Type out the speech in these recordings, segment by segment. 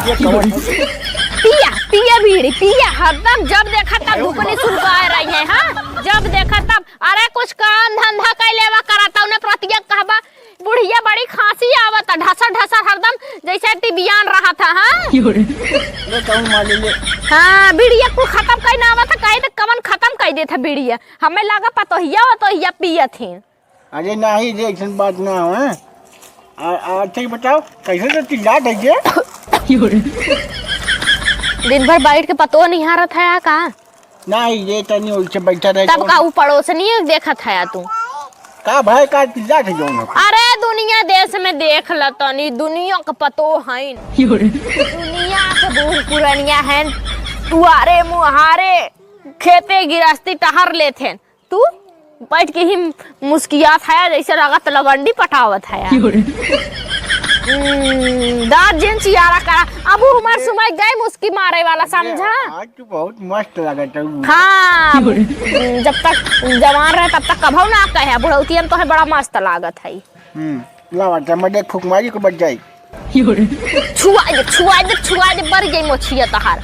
पिया पिया बीड़ी पिया हरदम जब देखा तब भूखनी सुलगा रही है। हाँ जब देखा तब अरे कुछ काम धंधा कैले वा कराता उन्हें प्रतिज्ञा कहबा बुढ़िया बड़ी खांसी आवता ढसा ढसा हरदम जैसे टिबियान रहा था। हाँ बीड़िया को खत्म कर ना आवता कहीं तो कमन खत्म कर दे था बीड़िया हमें लगा पतोहिया पिया थे। अरे नहीं रे ऐसा बात ना हो। अच्छा बताओ कैसे तो चिल्ला दीजिए। दिन भर बैठ के पतो नहीं हारत है का नहीं ये तो नहीं उसे बैठा रहे तब का पड़ोसनी देखा था तू का भाई का चिल्ला थे जो। अरे दुनिया देश में देख लतनी दुनिया का पतो है दुनिया के बूढ़ पुरानिया है तुआरे मुहारे खेते गिरस्ती टहर लेते तू बैठ के ही मुस्कियात है जैसे लागत लवंडी पटावत है। दांत जिन चियारा करा अब उमर सुमय गए मुस्की मारे वाला समझा। आज तो बहुत मस्त लगता है। हाँ जब तक जवान रहे तब तक कभू ना कहे बुढ़ौतियन तो है बड़ा मस्त लागत है। लावा मैं देख फुकमारी को बच जाए छुआ दे बर गई मोछिया तहार।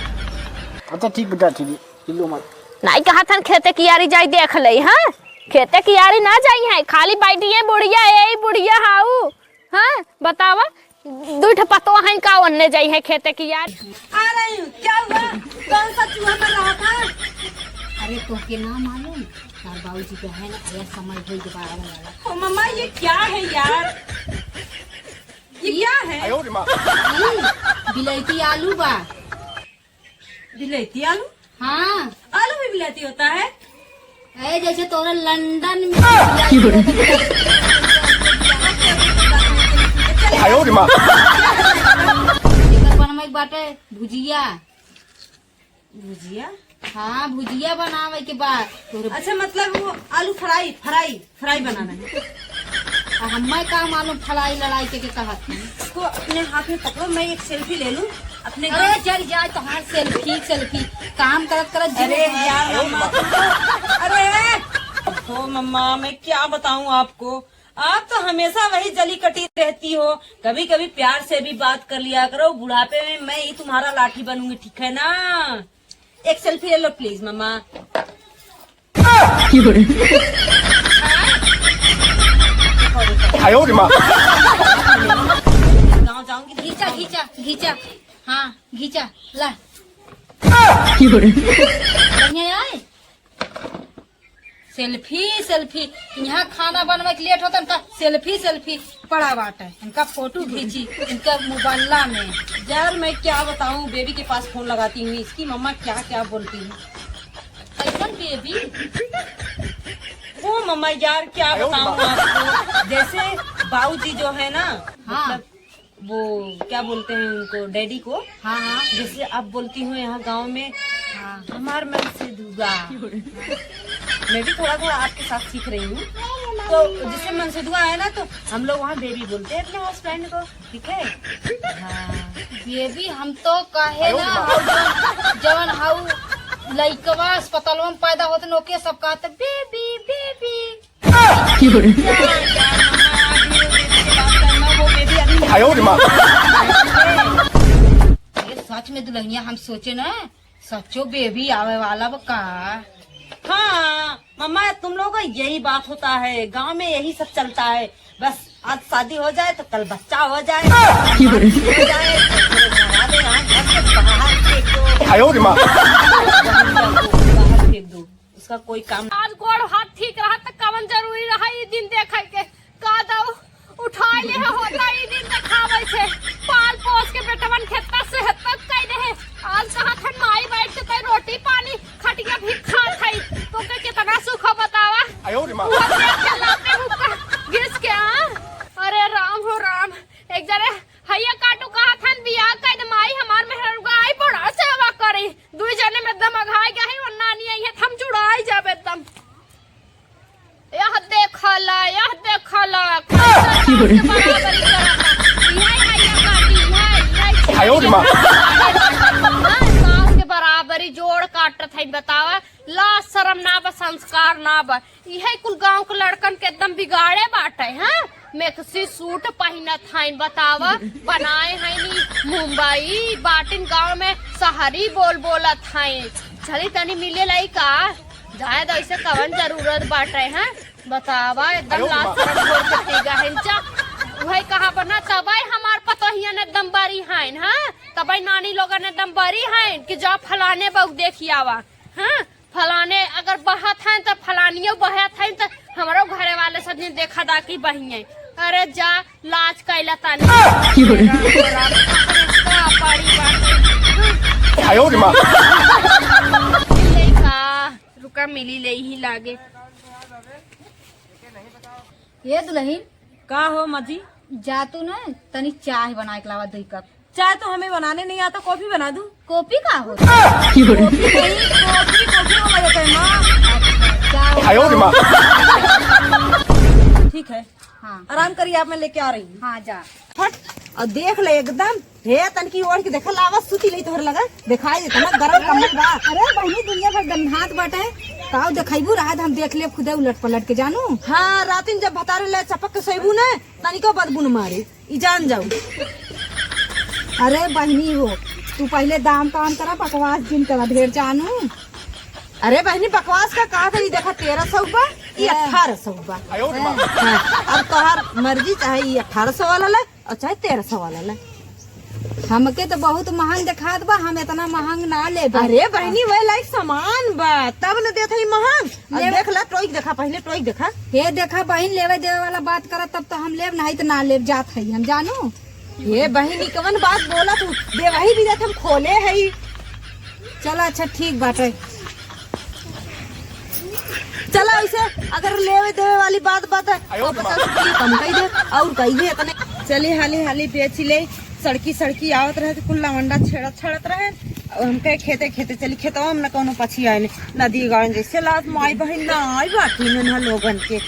अच्छा ठीक बता ठीक चिल्लो मत नहीं कहा था खेते की यारी जाई देख ले। हाँ खेते की यारी ना जाई है खाली बैठी है बुढ़िया ए बुढ़िया हाउ। हाँ बतावा दूठ पतो है का ओन्ने जाई है खेते की यार। आ रही हूँ क्या हुआ कौन सा चूहा मर रहा था। अरे तो के ना मालूम तार बाबूजी के है ना यार समझ गई दोबारा वाला। ओ मम्मा ये क्या है यार ये क्या है। बिलायती आलू बा। बिलायती आलू। हाँ आलू भी बिलायती होता है। अरे जैसे तोरा लंदन में बनवाई बाटे भुजिया। भुजिया। हाँ भुजिया बनावे के बाद। अच्छा मतलब वो आलू फ्राई बनाना है। हमें का मालूम फलाई लड़ाई के कहा तो अपने हाथ में पकड़ो मैं एक सेल्फी ले लूं अपने। अरे चल जाए तो हाँ सेल्फी काम करत अरे यार मम्मा अरे ओ मम्मा मैं क्या बताऊं आपको आप तो हमेशा वही जली कटी रहती हो। कभी कभी प्यार से भी बात कर लिया करो बुढ़ापे में मैं ही तुम्हारा लाठी बनूंगी ठीक है ना। एक सेल्फी ले लो प्लीज मम्मा। गाँव जाऊंगी घीचा हाँ घीचा ला सेल्फी यहाँ खाना बनवे के लेट होता इनका सेल्फी पड़ा बाटा है इनका फोटो खींची इनका मोबाइल में। यार मैं क्या बताऊं बेबी के पास फोन लगाती हूँ इसकी मम्मा क्या क्या बोलती है। कैसन बेबी वो मम्मा यार क्या बताऊं आपको जैसे बाबूजी जो है ना मतलब वो क्या बोलते हैं उनको डैडी को। हाँ जैसे अब बोलती हूँ यहाँ गांव में हमार मन से दूगा। मैं भी थोड़ा थोड़ा आपके साथ सीख रही हूँ तो जिससे मन से दुआ है ना तो हम लोग वहाँ बेबी बोलते हैं अपने हस्बैंड को ठीक है। हाँ बेबी हम तो कहे ना जवन हाउ लइकवा अस्पताल में पैदा होते नोके सब कहते बेबी सच में दुल्हनिया हम सोचे ना सचो बेबी आवे वाला का। हाँ मम्मा तुम लोगों का यही बात होता है गांव में यही सब चलता है बस आज शादी हो जाए तो कल बच्चा हो जाए फेंक दो उसका कोई काम। आज गोड़ हाथ ठीक रहा तो कवन जरूरी रहा ये दिन देखा के का दो उठा ले होता ये दिन दिखावे छे पाल पोस के बेटवन खेता से हत्ता कई दे आज कहा था माई बैठ के रोटी पानी खटिया भी खा खाई तो के कितना सुख बतावा। गिस के अरे राम हो राम एक जरे हैया काटू कहा था बियाह कई माई हमार मेहर गाय बड़ा सेवा करी दुई जने में दम अघाई गई और नानी आई है हम जुड़ाई जाबे एकदम। यह देखला के बराबरी जोड़ काटत है बतावा ला शर्म ना बा संस्कार ना बा यही कुल गांव के लड़कन के एकदम बिगाड़े बाटे। हाँ मैक्सी सूट पहनत हैं बतावा बनाए हैं नी मुंबई बाटिन गांव में शहरी बोलत हैं चली तनी मिले लाई का जाए तो ऐसे कवन जरूरत बाटे हैं बतावा एकदम लास्ट घोर कटेगा हिंचा वही कहा बना तबई हमार पतोहिया ने दम बारी हैं हाँ तबई नानी लोग ने दम बारी हैं कि जा फलाने बहु देखी आवा हाँ फलाने अगर बहत हैं तो फलानियों बहत हैं तो हमारो घरे वाले सब ने देखा दा की बहिए अरे जा लाज कैला तानी रुका मिली ले ही लागे ये दुल्हन का हो मजी जा तू ना तनी चाय बना के लावा 2 कप। चाय तो हमें बनाने नहीं आता, कॉफी बना दूं? कॉफी का हो कॉफी हो ठीक है। हाँ आराम करिए, आप मैं लेके आ रही हूँ। हाँ जा फट और देख ले एकदम हे तन की ओढ़ के देखा लावा सुती ले तोहर लगा दिखाई देता ना गरम कमल बा। अरे बहनी दुनिया भर गंधात बाटे ताऊ देखाइबू रहा हम देख ले खुदे उलट पलट के जानू। हाँ रातिन जब भतारे ले चपक के सोइबू ना तनिको बदबू न मारे ई जान जाऊ। अरे बहनी हो तू पहले दाम काम करा बकवास दिन करा ढेर जानू। अरे बहनी बकवास का कहा था ये देखा 1300 बा ये 1800 बा। हाँ, अब तोहार मर्जी चाहे ये 1800 वाला ले और चाहे 1300 वाला ले। हमके तो बहुत महंग दिखात बा, हम इतना महंग ना ले। अरे बहनी वही लाइक सामान बा तब न देता ही महंग। अब देख ला टोइक देखा, पहले टोइक देखा। हे देखा बहन लेवे देवे वाला बात करा तब तो हम लेब नहीं तो ना लेब जात है हम जानू। ये बहनी कवन बात बोला तू देवही भी हम खोले है। चलो अच्छा ठीक बाटे चला ऐसे अगर लेवे देवे वाली बात है और 50 रुपये कम कही दे और कही दे इतने। चली हाली हाली बेच ले सड़की आवत रहे तो कुल्ला मंडा छेड़त रहे और हमके खेते चली खेतवा में न कोनो पछी आए नदी गाँव जैसे लात माई बहन ना आई बाटी न लोगन के।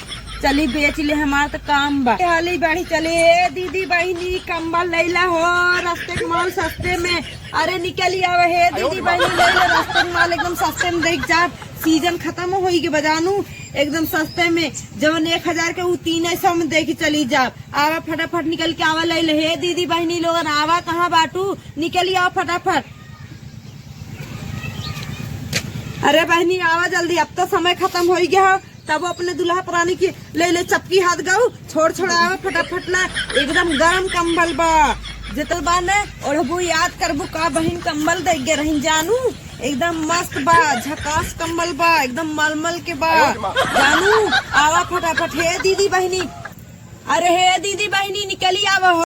चली बेच ले हमारा तो काम बा हाली बाड़ी चले दीदी बहनी कंबल लैला हो रास्ते के माल सस्ते में। अरे निकली आवे हे दीदी बहनी लैला रास्ते के माल एकदम सस्ते में देख जा सीजन खत्म हो के बजानू एकदम सस्ते में जवन 1000 के वो 300 में देखी चली जा। आवा फटाफट निकल के आवा ले ले हे दीदी बहनी लोगन आवा कहाँ बाटू निकली आओ फटाफट। अरे बहनी आवा जल्दी अब तो समय खत्म हो गया तब अपने दुल्हा प्राणी की ले चपकी हाथ गाऊ छोड़ आवा फटाफट ना एकदम गरम कंबल बा जितल बा ने और वो याद करबू का बहन कंबल देख गे रही जानू एकदम मस्त बा झकास कंबल बा एकदम मलमल के बा जानू आवा फटाफट हे दीदी बहनी। अरे हे दीदी बहनी निकली आवा।